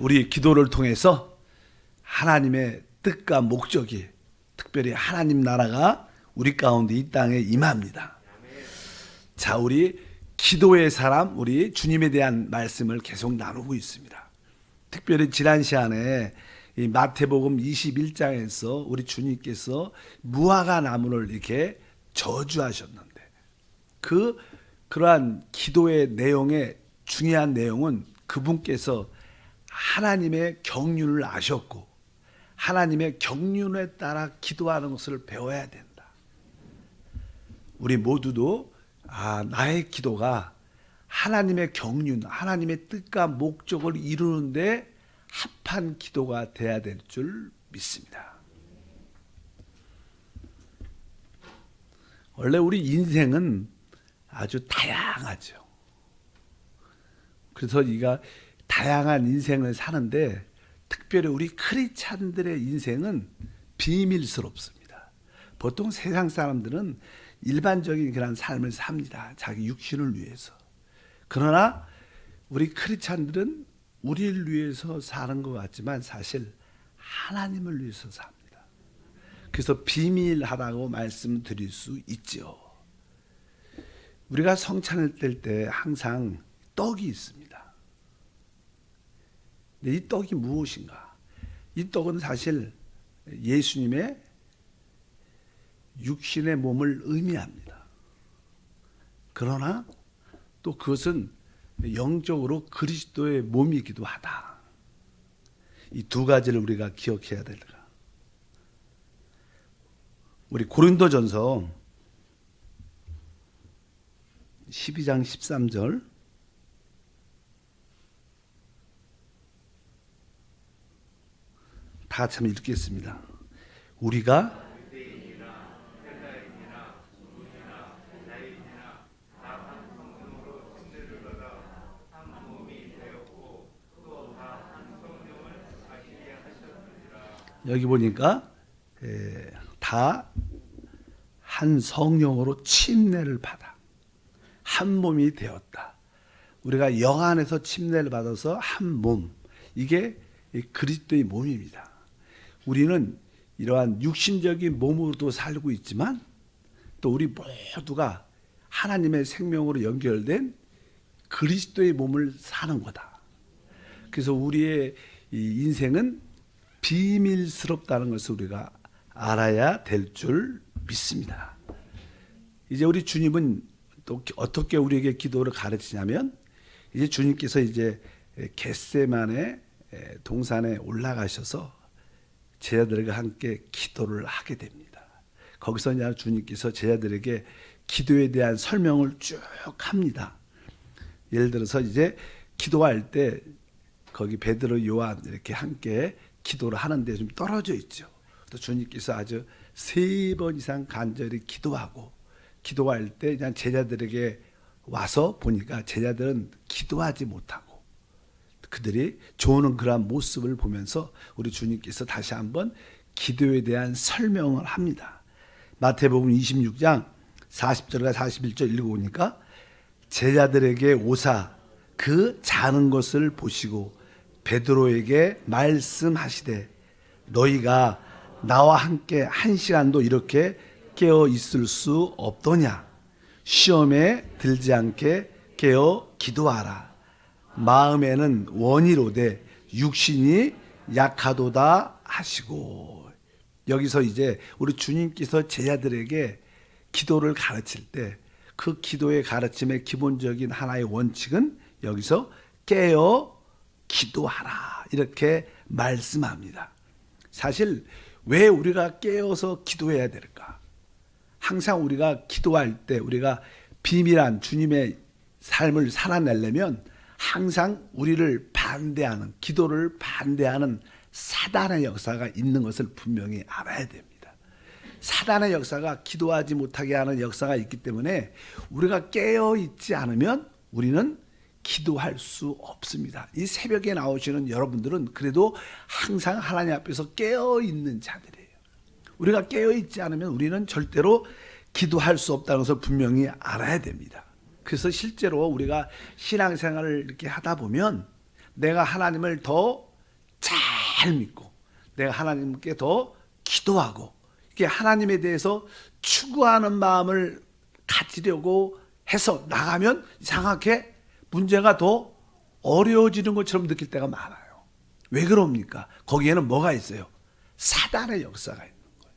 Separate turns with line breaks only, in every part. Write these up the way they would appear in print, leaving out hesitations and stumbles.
우리 기도를 통해서 하나님의 뜻과 목적이, 특별히 하나님 나라가 우리 가운데 이 땅에 임합니다. 자, 우리 기도의 사람, 우리 주님에 대한 말씀을 계속 나누고 있습니다. 특별히 지난 시간에 이 마태복음 21장에서 우리 주님께서 무화과 나무를 이렇게 저주하셨는데, 그러한 기도의 내용의 중요한 내용은 그분께서 하나님의 경륜을 아셨고 하나님의 경륜에 따라 기도하는 것을 배워야 된다. 우리 모두도 나의 기도가 하나님의 경륜, 하나님의 뜻과 목적을 이루는데 합한 기도가 돼야 될 줄 믿습니다. 원래 우리 인생은 아주 다양하죠. 그래서 이가 다양한 인생을 사는데 특별히 우리 크리스찬들의 인생은 비밀스럽습니다. 보통 세상 사람들은 일반적인 그런 삶을 삽니다. 자기 육신을 위해서. 그러나 우리 크리스찬들은 우리를 위해서 사는 것 같지만 사실 하나님을 위해서 삽니다. 그래서 비밀하다고 말씀드릴 수 있죠. 우리가 성찬을 뗄 때 항상 떡이 있습니다. 근데 이 떡이 무엇인가? 이 떡은 사실 예수님의 육신의 몸을 의미합니다. 그러나 또 그것은 영적으로 그리스도의 몸이기도 하다. 이 두 가지를 우리가 기억해야 된다. 우리 고린도전서 12장 13절 다 같이 한번 읽겠습니다. 우리가 여기 보니까 다 한 성령으로 침례를 받아 한 몸이 되었다. 우리가 영 안에서 침례를 받아서 한 몸, 이게 그리스도의 몸입니다. 우리는 이러한 육신적인 몸으로도 살고 있지만 또 우리 모두가 하나님의 생명으로 연결된 그리스도의 몸을 사는 거다. 그래서 우리의 이 인생은 비밀스럽다는 것을 우리가 알아야 될 줄 믿습니다. 이제 우리 주님은 또 어떻게 우리에게 기도를 가르치냐면, 이제 주님께서 이제 겟세마네 동산에 올라가셔서 제자들과 함께 기도를 하게 됩니다. 거기서 이제 주님께서 제자들에게 기도에 대한 설명을 쭉 합니다. 예를 들어서 이제 기도할 때 거기 베드로, 요한 이렇게 함께 기도를 하는데 좀 떨어져 있죠. 또 주님께서 아주 3번 이상 간절히 기도하고, 기도할 때 그냥 제자들에게 와서 보니까 제자들은 기도하지 못하고 그들이 좋은 그러한 모습을 보면서 우리 주님께서 다시 한번 기도에 대한 설명을 합니다. 마태복음 26장 40절과 41절 읽어보니까 제자들에게 오사 그 자는 것을 보시고 베드로에게 말씀하시되 너희가 나와 함께 1시간도 이렇게 깨어 있을 수 없더냐. 시험에 들지 않게 깨어 기도하라. 마음에는 원이로되 육신이 약하도다 하시고. 여기서 이제 우리 주님께서 제자들에게 기도를 가르칠 때 그 기도의 가르침의 기본적인 하나의 원칙은 여기서 깨어 기도하라 이렇게 말씀합니다. 사실 왜 우리가 깨어서 기도해야 될까? 항상 우리가 기도할 때 우리가 비밀한 주님의 삶을 살아내려면 항상 우리를 반대하는, 기도를 반대하는 사단의 역사가 있는 것을 분명히 알아야 됩니다. 사단의 역사가 기도하지 못하게 하는 역사가 있기 때문에 우리가 깨어 있지 않으면 우리는 기도할 수 없습니다. 이 새벽에 나오시는 여러분들은 그래도 항상 하나님 앞에서 깨어 있는 자들이에요. 우리가 깨어 있지 않으면 우리는 절대로 기도할 수 없다는 것을 분명히 알아야 됩니다. 그래서 실제로 우리가 신앙생활을 이렇게 하다 보면 내가 하나님을 더 잘 믿고 내가 하나님께 더 기도하고 이게 하나님에 대해서 추구하는 마음을 가지려고 해서 나가면 이상하게 문제가 더 어려워지는 것처럼 느낄 때가 많아요. 왜 그럽니까? 거기에는 뭐가 있어요? 사단의 역사가 있는 거예요.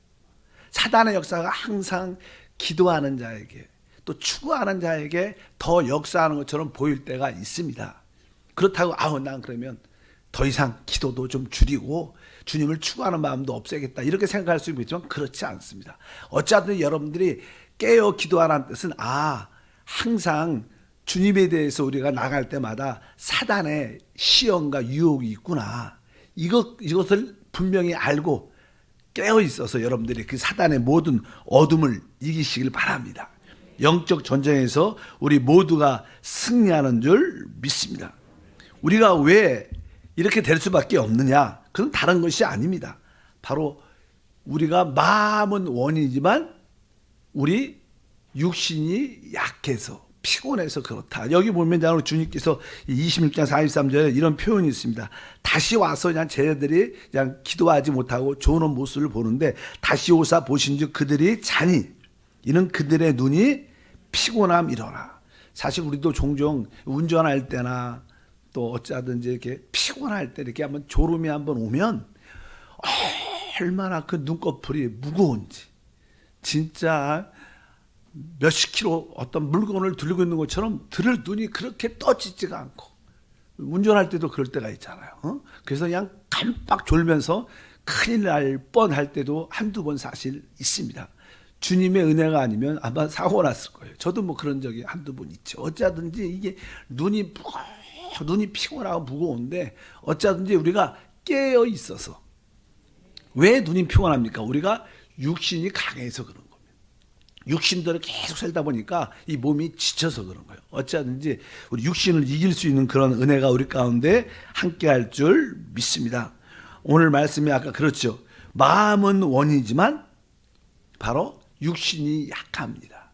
사단의 역사가 항상 기도하는 자에게 또 추구하는 자에게 더 역사하는 것처럼 보일 때가 있습니다. 그렇다고 난 그러면 더 이상 기도도 좀 줄이고 주님을 추구하는 마음도 없애겠다 이렇게 생각할 수 있지만 그렇지 않습니다. 어쨌든 여러분들이 깨어 기도하라는 뜻은 항상 주님에 대해서 우리가 나갈 때마다 사단의 시험과 유혹이 있구나. 이것을 분명히 알고 깨어 있어서 여러분들이 그 사단의 모든 어둠을 이기시길 바랍니다. 영적 전쟁에서 우리 모두가 승리하는 줄 믿습니다. 우리가 왜 이렇게 될 수밖에 없느냐? 그건 다른 것이 아닙니다. 바로 우리가 마음은 원이지만 우리 육신이 약해서 피곤해서 그렇다. 여기 보면 주님께서 26장 43절에 이런 표현이 있습니다. 다시 와서 그냥 쟤네들이 그냥 기도하지 못하고 좋은 모습을 보는데 다시 오사 보신즉 그들이 자니 이는 그들의 눈이 피곤함이로라. 사실 우리도 종종 운전할 때나 또 어쩌든지 이렇게 피곤할 때 이렇게 한번 졸음이 한번 오면 얼마나 그 눈꺼풀이 무거운지 진짜 몇십 킬로 어떤 물건을 들고 있는 것처럼 들을 눈이 그렇게 떠지지가 않고 운전할 때도 그럴 때가 있잖아요. 그래서 그냥 깜빡 졸면서 큰일 날 뻔할 때도 한두 번 사실 있습니다. 주님의 은혜가 아니면 아마 사고 났을 거예요. 저도 뭐 그런 적이 한두 번 있죠. 어쩌든지 이게 눈이 피곤하고 무거운데 어쩌든지 우리가 깨어 있어서 왜 눈이 피곤합니까? 우리가 육신이 강해서 그런 겁니다. 육신대로 계속 살다 보니까 이 몸이 지쳐서 그런 거예요. 어쩌든지 우리 육신을 이길 수 있는 그런 은혜가 우리 가운데 함께 할 줄 믿습니다. 오늘 말씀이 아까 그렇죠. 마음은 원이지만 바로 육신이 약합니다.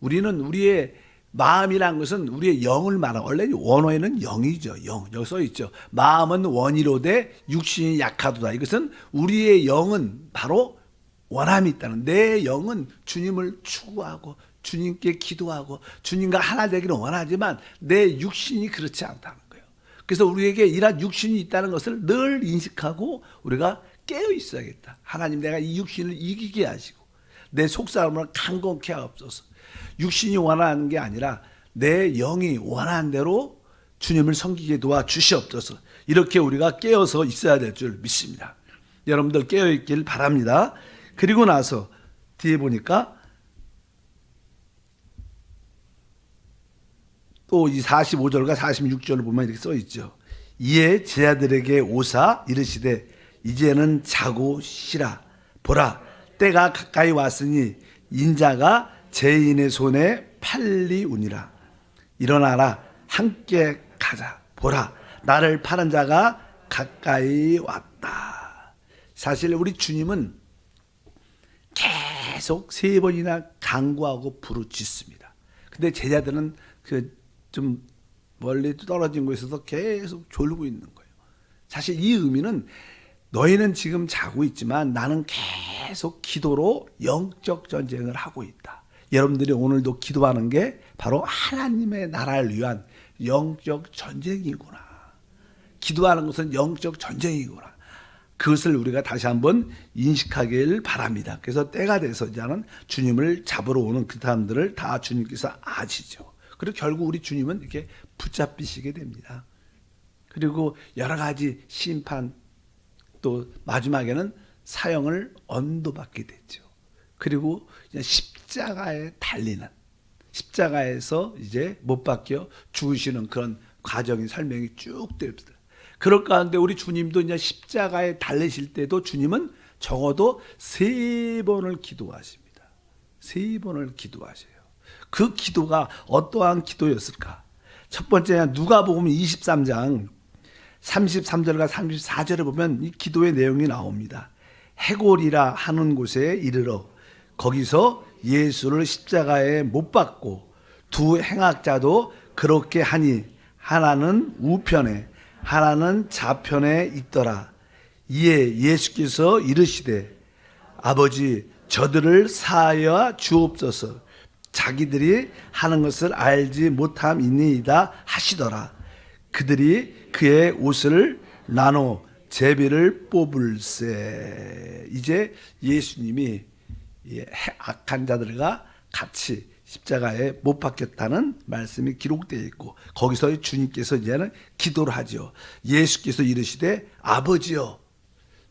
우리는 우리의 마음이란 것은 우리의 영을 말하고 원래 원어에는 영이죠. 여기 써 있죠. 마음은 원이로되 육신이 약하도다. 이것은 우리의 영은 바로 원함이 있다는 내 영은 주님을 추구하고 주님께 기도하고 주님과 하나 되기를 원하지만 내 육신이 그렇지 않다는 거예요. 그래서 우리에게 이런 육신이 있다는 것을 늘 인식하고 우리가 깨어 있어야겠다. 하나님 내가 이 육신을 이기게 하시고 내 속사람을 강건케 하옵소서. 육신이 원하는 게 아니라 내 영이 원하는 대로 주님을 섬기게 도와주시옵소서. 이렇게 우리가 깨어서 있어야 될 줄 믿습니다. 여러분들 깨어있길 바랍니다. 그리고 나서 뒤에 보니까 또 이 45절과 46절을 보면 이렇게 써 있죠. 이에 제자들에게 오사 이르시되 이제는 자고 쉬라. 보라 때가 가까이 왔으니 인자가 죄인의 손에 팔리우니라. 일어나라 함께 가자. 보라 나를 파는 자가 가까이 왔다. 사실 우리 주님은 계속 3번이나 간구하고 부르짖습니다. 근데 제자들은 좀 멀리 떨어진 곳에서 계속 졸고 있는 거예요. 사실 이 의미는 너희는 지금 자고 있지만 나는 계속 기도로 영적 전쟁을 하고 있다. 여러분들이 오늘도 기도하는 게 바로 하나님의 나라를 위한 영적 전쟁이구나. 기도하는 것은 영적 전쟁이구나. 그것을 우리가 다시 한번 인식하길 바랍니다. 그래서 때가 돼서 이제는 주님을 잡으러 오는 그 사람들을 다 주님께서 아시죠. 그리고 결국 우리 주님은 이렇게 붙잡히시게 됩니다. 그리고 여러 가지 심판 또 마지막에는 사형을 언도받게 되죠. 그리고 이제 십자가에 달리는 십자가에서 이제 못 박혀 죽으시는 그런 과정이 설명이 쭉 됩니다. 그럴 가운데 우리 주님도 이제 십자가에 달리실 때도 주님은 적어도 3번을 기도하십니다. 3번을 기도하셔요. 그 기도가 어떠한 기도였을까? 첫 번째 누가복음 23장 33절과 34절에 보면 이 기도의 내용이 나옵니다. 해골이라 하는 곳에 이르러 거기서 예수를 십자가에 못 박고 두 행악자도 그렇게 하니 하나는 우편에 하나는 좌편에 있더라. 이에 예수께서 이르시되 아버지 저들을 사하여 주옵소서. 자기들이 하는 것을 알지 못함이니이다 하시더라. 그들이 그의 옷을 나눠 제비를 뽑을세. 이제 예수님이 악한 자들과 같이 십자가에 못 박혔다는 말씀이 기록되어 있고, 거기서 주님께서 이제는 기도를 하죠. 예수께서 이르시되 아버지여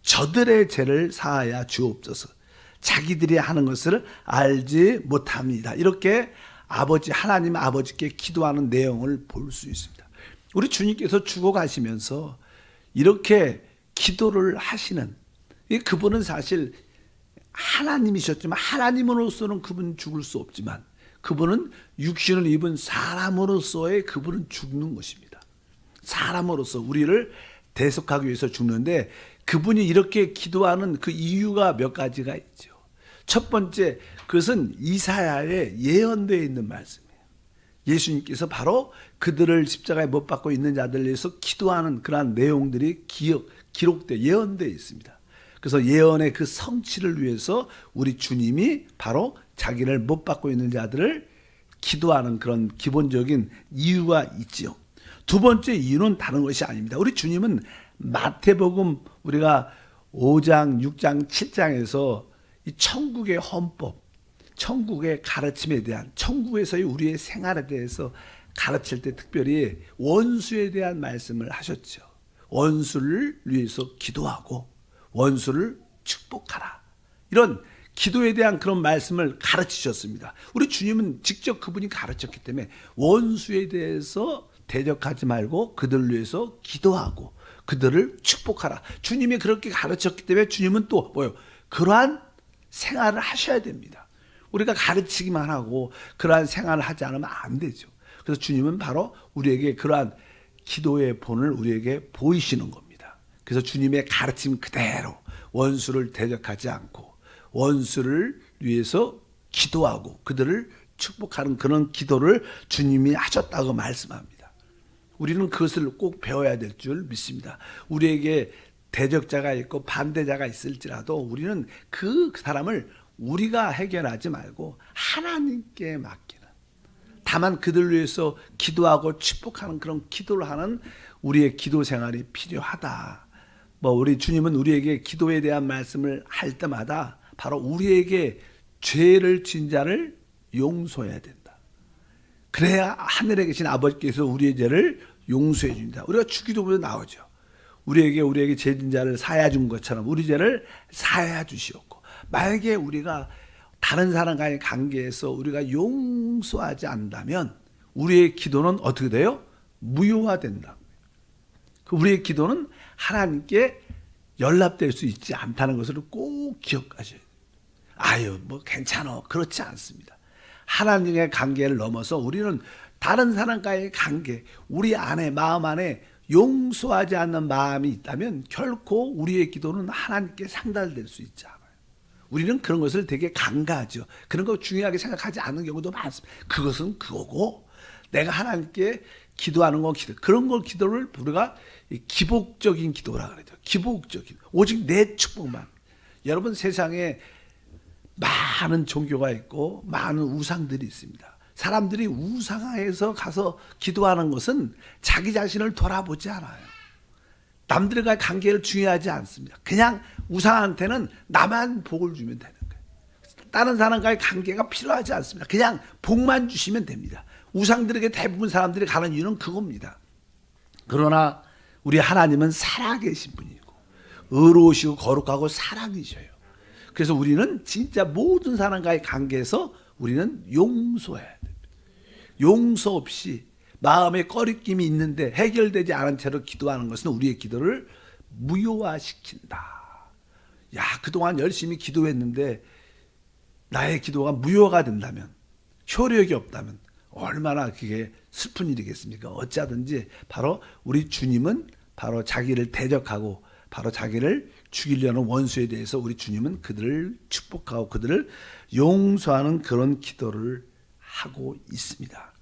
저들의 죄를 사하여 주옵소서. 자기들이 하는 것을 알지 못합니다. 이렇게 아버지, 하나님 아버지께 기도하는 내용을 볼 수 있습니다. 우리 주님께서 죽어가시면서 이렇게 기도를 하시는, 그분은 사실 하나님이셨지만 하나님으로서는 그분은 죽을 수 없지만 그분은 육신을 입은 사람으로서의 그분은 죽는 것입니다. 사람으로서 우리를 대속하기 위해서 죽는데, 그분이 이렇게 기도하는 그 이유가 몇 가지가 있죠. 첫 번째, 그것은 이사야에 예언되어 있는 말씀이에요. 예수님께서 바로 그들을 십자가에 못 박고 있는 자들을 위해서 기도하는 그러한 내용들이 기록되어 예언되어 있습니다. 그래서 예언의 그 성취를 위해서 우리 주님이 바로 자기를 못 박고 있는 자들을 기도하는 그런 기본적인 이유가 있지요. 두 번째 이유는 다른 것이 아닙니다. 우리 주님은 마태복음 우리가 5장, 6장, 7장에서 이 천국의 헌법, 천국의 가르침에 대한, 천국에서의 우리의 생활에 대해서 가르칠 때 특별히 원수에 대한 말씀을 하셨죠. 원수를 위해서 기도하고 원수를 축복하라. 이런 기도에 대한 그런 말씀을 가르치셨습니다. 우리 주님은 직접 그분이 가르쳤기 때문에 원수에 대해서 대적하지 말고 그들을 위해서 기도하고 그들을 축복하라. 주님이 그렇게 가르쳤기 때문에 주님은 또 뭐요? 그러한 생활을 하셔야 됩니다. 우리가 가르치기만 하고 그러한 생활을 하지 않으면 안 되죠. 그래서 주님은 바로 우리에게 그러한 기도의 본을 우리에게 보이시는 겁니다. 그래서 주님의 가르침 그대로 원수를 대적하지 않고 원수를 위해서 기도하고 그들을 축복하는 그런 기도를 주님이 하셨다고 말씀합니다. 우리는 그것을 꼭 배워야 될 줄 믿습니다. 우리에게 대적자가 있고 반대자가 있을지라도 우리는 그 사람을 우리가 해결하지 말고 하나님께 맡기는, 다만 그들을 위해서 기도하고 축복하는 그런 기도를 하는 우리의 기도 생활이 필요하다. 우리 주님은 우리에게 기도에 대한 말씀을 할 때마다 바로 우리에게 죄를 진 자를 용서해야 된다. 그래야 하늘에 계신 아버지께서 우리의 죄를 용서해 줍니다. 우리가 주기도문에 나오죠. 우리에게 죄진 자를 사하여 준 것처럼 우리 죄를 사하여 주시옵고, 만약에 우리가 다른 사람과의 관계에서 우리가 용서하지 않는다면 우리의 기도는 어떻게 돼요? 무효화된다. 우리의 기도는 하나님께 연락될 수 있지 않다는 것을 꼭 기억하셔야 돼요. 아유, 괜찮아. 그렇지 않습니다. 하나님의 관계를 넘어서 우리는 다른 사람과의 관계, 우리 안에, 마음 안에 용서하지 않는 마음이 있다면 결코 우리의 기도는 하나님께 상달될 수 있지 않아요. 우리는 그런 것을 되게 간과하죠. 그런 거 중요하게 생각하지 않는 경우도 많습니다. 그것은 그거고, 내가 하나님께 기도하는 건 기도. 그런 걸 기도를 우리가 기복적인 기도라 그러죠. 기복적인. 오직 내 축복만. 여러분, 세상에 많은 종교가 있고 많은 우상들이 있습니다. 사람들이 우상에서 가서 기도하는 것은 자기 자신을 돌아보지 않아요. 남들과의 관계를 중요하지 않습니다. 그냥 우상한테는 나만 복을 주면 되는 거예요. 다른 사람과의 관계가 필요하지 않습니다. 그냥 복만 주시면 됩니다. 우상들에게 대부분 사람들이 가는 이유는 그겁니다. 그러나 우리 하나님은 살아계신 분이고 의로우시고 거룩하고 사랑이셔요. 그래서 우리는 진짜 모든 사람과의 관계에서 우리는 용서해야 됩니다. 용서 없이 마음에 꺼리낌이 있는데 해결되지 않은 채로 기도하는 것은 우리의 기도를 무효화시킨다. 야, 그동안 열심히 기도했는데 나의 기도가 무효가 된다면, 효력이 없다면 얼마나 그게 슬픈 일이겠습니까? 어찌하든지 바로 우리 주님은 바로 자기를 대적하고 바로 자기를 죽이려는 원수에 대해서 우리 주님은 그들을 축복하고 그들을 용서하는 그런 기도를 하고 있습니다.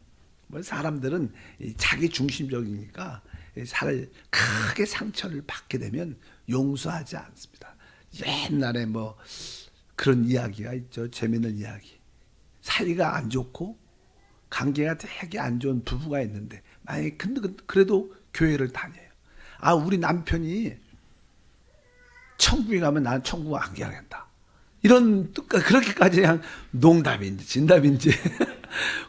사람들은 자기 중심적이니까 크게 상처를 받게 되면 용서하지 않습니다. 옛날에 뭐 그런 이야기가 있죠. 재밌는 이야기. 사이가 안 좋고 관계가 되게 안 좋은 부부가 있는데 만약에 그래도 교회를 다녀요. 아, 우리 남편이 천국에 가면 난 천국 안 가겠다. 이런 그렇게까지 그냥 농담인지 진담인지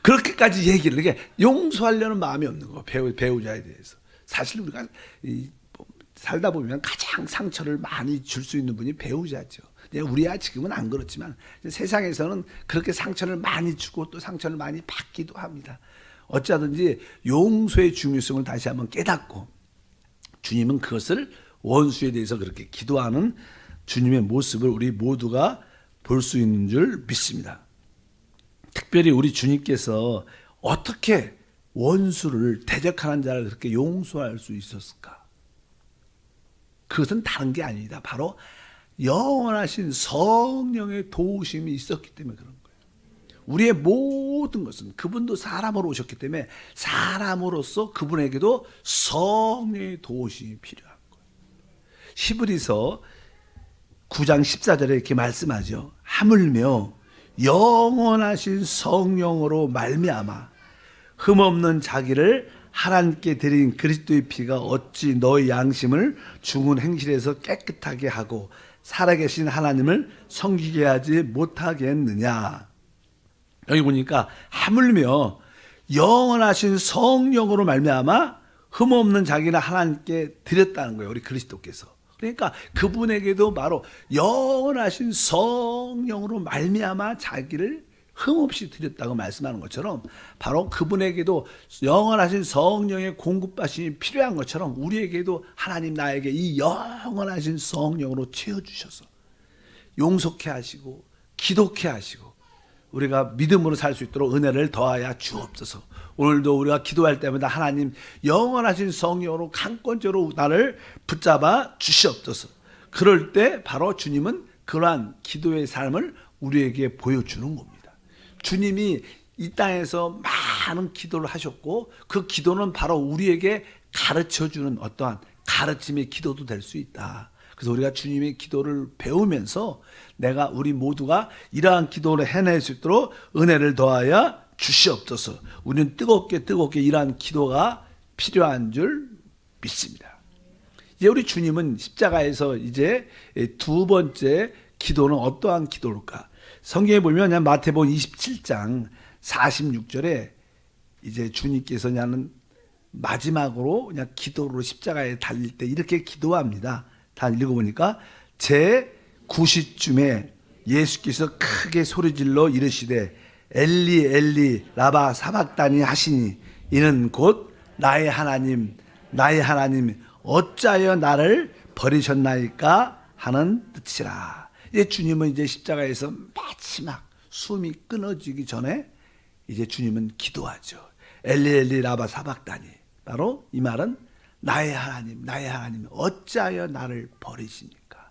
그렇게까지 얘기를 이게 용서하려는 마음이 없는 거 배우자에 대해서. 사실 우리가 살다 보면 가장 상처를 많이 줄 수 있는 분이 배우자죠. 우리야 지금은 안 그렇지만 세상에서는 그렇게 상처를 많이 주고 또 상처를 많이 받기도 합니다. 어쩌든지 용서의 중요성을 다시 한번 깨닫고 주님은 그것을 원수에 대해서 그렇게 기도하는 주님의 모습을 우리 모두가 볼 수 있는 줄 믿습니다. 특별히 우리 주님께서 어떻게 원수를 대적하는 자를 그렇게 용서할 수 있었을까? 그것은 다른 게 아닙니다. 바로 영원하신 성령의 도우심이 있었기 때문에 그런 거예요. 우리의 모든 것은 그분도 사람으로 오셨기 때문에 사람으로서 그분에게도 성령의 도우심이 필요한 거예요. 히브리서 9장 14절에 이렇게 말씀하죠. 하물며 영원하신 성령으로 말미암아 흠없는 자기를 하나님께 드린 그리스도의 피가 어찌 너의 양심을 죽은 행실에서 깨끗하게 하고 살아계신 하나님을 섬기게 하지 못하겠느냐. 여기 보니까 하물며 영원하신 성령으로 말미암아 흠없는 자기를 하나님께 드렸다는 거예요. 우리 그리스도께서. 그러니까 그분에게도 바로 영원하신 성령으로 말미암아 자기를 흠없이 드렸다고 말씀하는 것처럼 바로 그분에게도 영원하신 성령의 공급하심이 필요한 것처럼 우리에게도 하나님 나에게 이 영원하신 성령으로 채워주셔서 용서케 하시고 기도케 하시고 우리가 믿음으로 살 수 있도록 은혜를 더하여 주옵소서. 오늘도 우리가 기도할 때마다 하나님 영원하신 성령으로 강권적으로 나를 붙잡아 주시옵소서. 그럴 때 바로 주님은 그러한 기도의 삶을 우리에게 보여주는 겁니다. 주님이 이 땅에서 많은 기도를 하셨고 그 기도는 바로 우리에게 가르쳐주는 어떠한 가르침의 기도도 될 수 있다. 그래서 우리가 주님의 기도를 배우면서 우리 모두가 이러한 기도를 해낼 수 있도록 은혜를 더하여 주시옵소서. 우리는 뜨겁게 이러한 기도가 필요한 줄 믿습니다. 이제 우리 주님은 십자가에서 이제 두 번째 기도는 어떠한 기도일까? 성경에 보면 마태복음 27장 46절에 이제 주님께서 마지막으로 기도로 십자가에 달릴 때 이렇게 기도합니다. 다 읽어보니까 제 9시쯤에 예수께서 크게 소리질러 이르시되 엘리 엘리 라바 사박다니 하시니 이는 곧 나의 하나님 어찌하여 나를 버리셨나이까 하는 뜻이라. 이제 주님은 이제 십자가에서 마지막 숨이 끊어지기 전에 이제 주님은 기도하죠. 엘리 엘리 라바 사박다니. 바로 이 말은 나의 하나님 어찌하여 나를 버리십니까?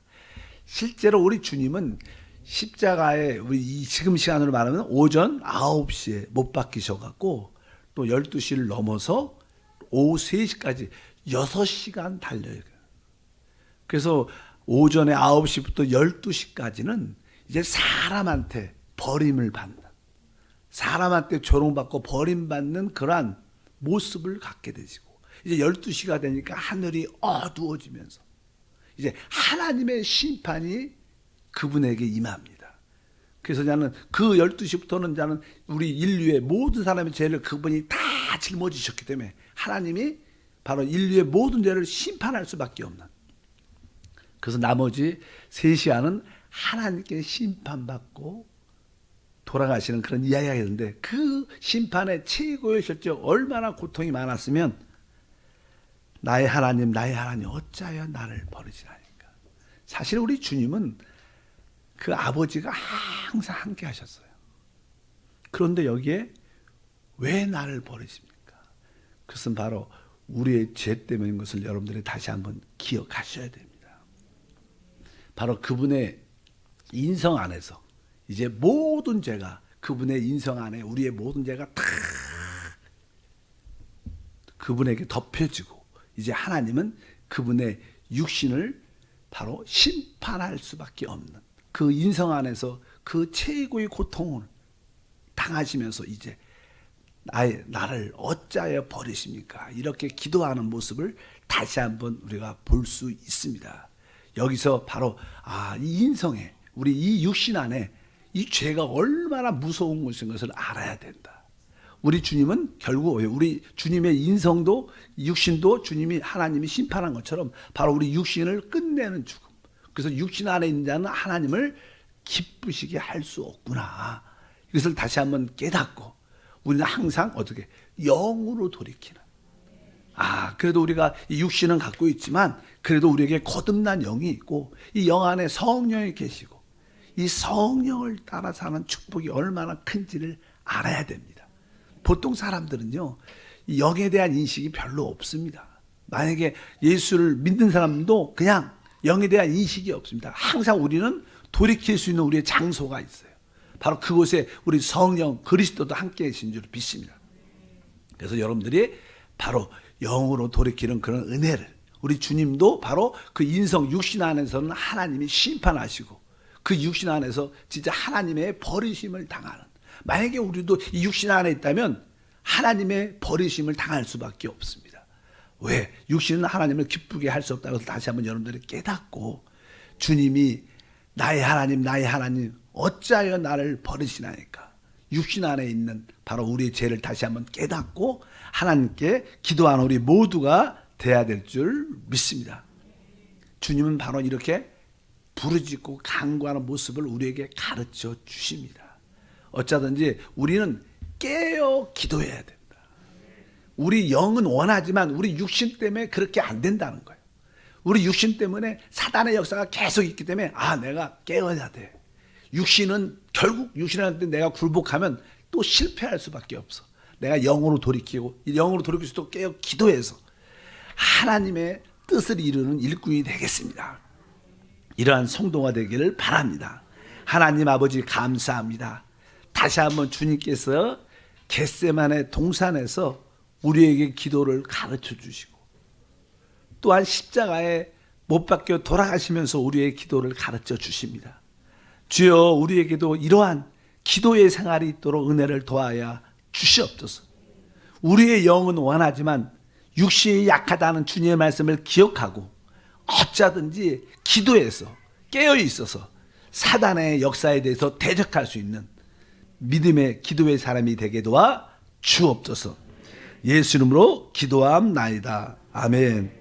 실제로 우리 주님은 십자가에 우리 지금 시간으로 말하면 오전 9시에 못 박히셔갖고 또 12시를 넘어서 오후 3시까지 6시간 달려요. 그래서 오전에 9시부터 12시까지는 이제 사람한테 버림을 받는, 사람한테 조롱받고 버림받는 그러한 모습을 갖게 되시고 이제 12시가 되니까 하늘이 어두워지면서 이제 하나님의 심판이 그분에게 임합니다. 그래서 나는 그 12시부터는 나는 우리 인류의 모든 사람의 죄를 그분이 다 짊어지셨기 때문에 하나님이 바로 인류의 모든 죄를 심판할 수밖에 없는, 그래서 나머지 3시간은 하나님께 심판받고 돌아가시는 그런 이야기가 있는데 그 심판의 최고의 실제 얼마나 고통이 많았으면 나의 하나님 어찌하여 나를 버리시나이까. 사실 우리 주님은 그 아버지가 항상 함께 하셨어요. 그런데 여기에 왜 나를 버리십니까? 그것은 바로 우리의 죄 때문인 것을 여러분들이 다시 한번 기억하셔야 됩니다. 바로 그분의 인성 안에서 이제 모든 죄가 그분의 인성 안에 우리의 모든 죄가 다 그분에게 덮여지고 이제 하나님은 그분의 육신을 바로 심판할 수밖에 없는 그 인성 안에서 그 최고의 고통을 당하시면서 이제 나를 어찌하여 버리십니까? 이렇게 기도하는 모습을 다시 한번 우리가 볼 수 있습니다. 여기서 바로 이 인성에 우리 이 육신 안에 이 죄가 얼마나 무서운 것인 것을 알아야 된다. 우리 주님은 결국 우리 주님의 인성도 육신도 주님이 하나님이 심판한 것처럼 바로 우리 육신을 끝내는 죽음. 그래서 육신 안에 있는 자는 하나님을 기쁘시게 할 수 없구나. 이것을 다시 한번 깨닫고 우리는 항상 어떻게 영으로 돌이키는. 그래도 우리가 이 육신은 갖고 있지만 그래도 우리에게 거듭난 영이 있고 이 영 안에 성령이 계시고 이 성령을 따라 사는 축복이 얼마나 큰지를 알아야 됩니다. 보통 사람들은요, 이 영에 대한 인식이 별로 없습니다. 만약에 예수를 믿는 사람도 그냥 영에 대한 인식이 없습니다. 항상 우리는 돌이킬 수 있는 우리의 장소가 있어요. 바로 그곳에 우리 성령 그리스도도 함께 계신 줄 믿습니다. 그래서 여러분들이 바로 영으로 돌이키는 그런 은혜를 우리 주님도 바로 그 인성 육신 안에서는 하나님이 심판하시고 그 육신 안에서 진짜 하나님의 버리심을 당하는, 만약에 우리도 이 육신 안에 있다면 하나님의 버리심을 당할 수밖에 없습니다. 왜? 육신은 하나님을 기쁘게 할 수 없다고 해서 다시 한번 여러분들이 깨닫고 주님이 나의 하나님 어찌하여 나를 버리시나이까. 육신 안에 있는 바로 우리의 죄를 다시 한번 깨닫고 하나님께 기도하는 우리 모두가 돼야 될 줄 믿습니다. 주님은 바로 이렇게 부르짖고 간구하는 모습을 우리에게 가르쳐 주십니다. 어쩌든지 우리는 깨어 기도해야 된다. 우리 영은 원하지만 우리 육신 때문에 그렇게 안 된다는 거예요. 우리 육신 때문에 사단의 역사가 계속 있기 때문에 내가 깨어야 돼. 육신은 결국 육신한테 내가 굴복하면 또 실패할 수밖에 없어. 내가 영으로 돌이키고 영으로 돌이킬 수도 깨어 기도해서 하나님의 뜻을 이루는 일꾼이 되겠습니다. 이러한 성도가 되기를 바랍니다. 하나님 아버지 감사합니다. 다시 한번 주님께서 겟세마네 동산에서 우리에게 기도를 가르쳐 주시고 또한 십자가에 못 박혀 돌아가시면서 우리의 기도를 가르쳐 주십니다. 주여, 우리에게도 이러한 기도의 생활이 있도록 은혜를 더하여 주시옵소서. 우리의 영은 원하지만 육신이 약하다는 주님의 말씀을 기억하고 어쩌든지 기도해서 깨어 있어서 사단의 역사에 대해서 대적할 수 있는 믿음의 기도의 사람이 되게 도와 주옵소서. 예수 이름으로 기도함나이다. 아멘.